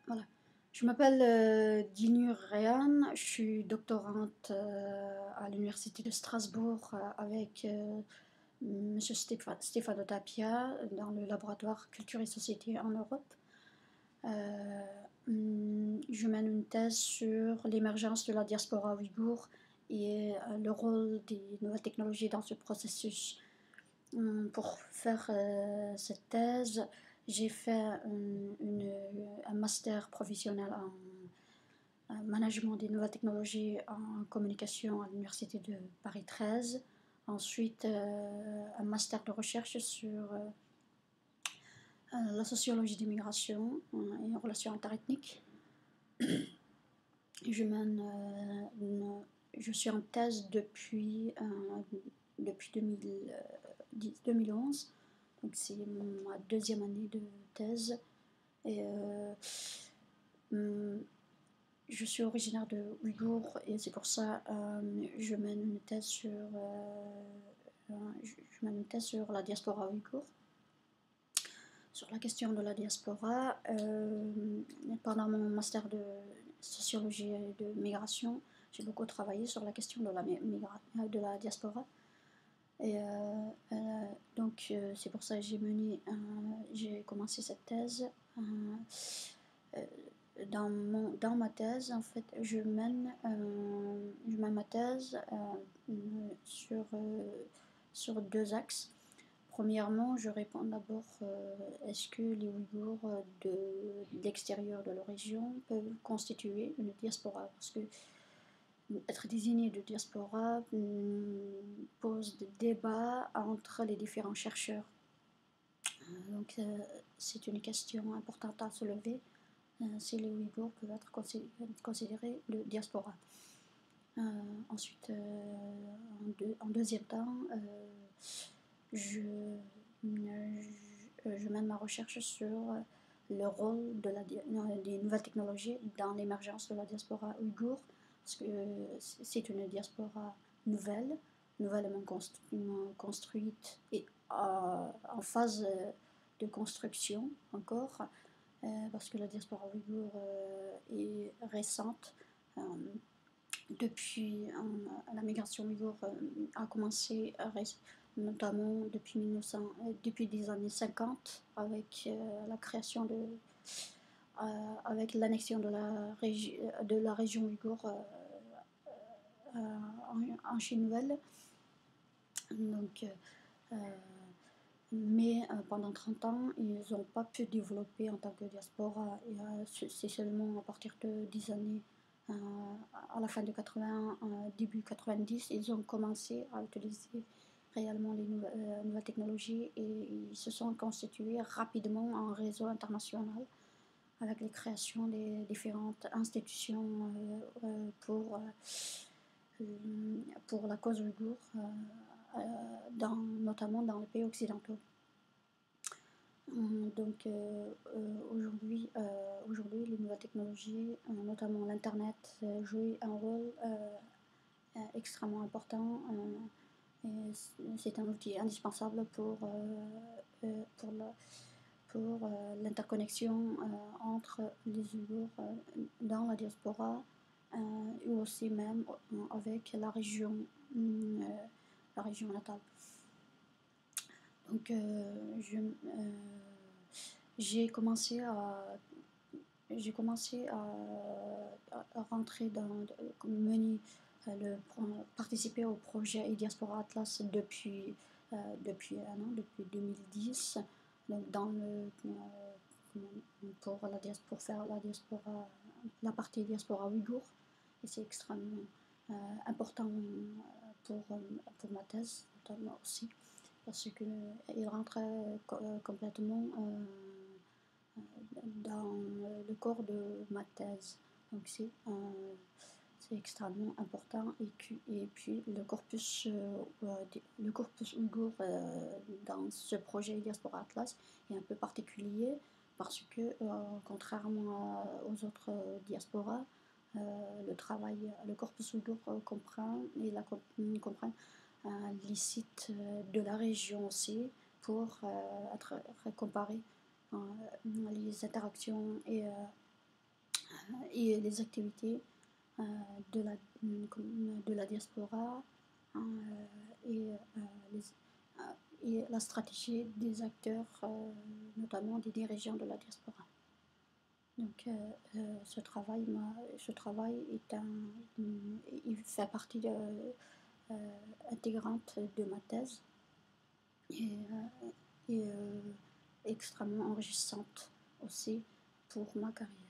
Voilà. Je m'appelle Dinur Rehan, je suis doctorante à l'Université de Strasbourg avec M. Stéphane Tapia dans le laboratoire Culture et Société en Europe. Je mène une thèse sur l'émergence de la diaspora ouïghour et le rôle des nouvelles technologies dans ce processus. Pour faire cette thèse, j'ai fait un master professionnel en management des nouvelles technologies en communication à l'Université de Paris 13. Ensuite, un master de recherche sur la sociologie des migrations et les relations interethniques. Je, mène, je suis en thèse depuis 2011. Donc c'est ma deuxième année de thèse. Et je suis originaire de Ouïghour et c'est pour ça je mène une thèse sur la diaspora ouïghour. Sur la question de la diaspora, pendant mon master de sociologie et de migration, j'ai beaucoup travaillé sur la question de la diaspora. Et donc c'est pour ça que j'ai commencé cette thèse. Dans ma thèse, en fait, je mène ma thèse sur deux axes. Premièrement, je réponds d'abord est-ce que les Ouïghours de l'extérieur de leur région peuvent constituer une diaspora? Parce que être désigné de diaspora pose des débats entre les différents chercheurs. Donc c'est une question importante à soulever si les Ouïghours peuvent être considérés de diaspora. Ensuite, en deuxième temps, je mène ma recherche sur le rôle des nouvelles technologies dans l'émergence de la diaspora ouïghour, parce que c'est une diaspora nouvellement construite et en phase de construction encore, parce que la diaspora ouïghour est récente. Depuis la migration ouïghour a commencé notamment depuis les années 50 avec la création avec l'annexion de la région ouïghour en Chine nouvelle. Donc, mais pendant 30 ans, ils n'ont pas pu développer en tant que diaspora. C'est seulement à partir de 10 années, à la fin de 80, début 90, ils ont commencé à utiliser réellement les nouvelles technologies et ils se sont constitués rapidement en réseau international avec les créations des différentes institutions pour la cause ouïghour, notamment dans les pays occidentaux. Donc aujourd'hui, les nouvelles technologies, notamment l'Internet, jouent un rôle extrêmement important. C'est un outil indispensable pour l'interconnexion entre les Ouïghours dans la diaspora et aussi même avec la région natale. Donc j'ai commencé à rentrer participer au projet eDiaspora Atlas depuis un an, depuis 2010, donc pour faire la partie diaspora ouïghour. Et c'est extrêmement important pour ma thèse notamment aussi, parce qu'il rentrait complètement dans le corps de ma thèse. Donc c'est extrêmement important. Et puis le corpus ouïghour dans ce projet Diaspora Atlas est un peu particulier parce que contrairement aux autres diasporas, le corpus ouïghour comprend les sites de la région aussi pour être comparé les interactions et et les activités euh, de, la, de la diaspora euh, et, les, et la stratégie des acteurs, notamment des dirigeants de la diaspora. Donc ce travail est il fait partie intégrante de ma thèse et, et extrêmement enrichissante aussi pour ma carrière.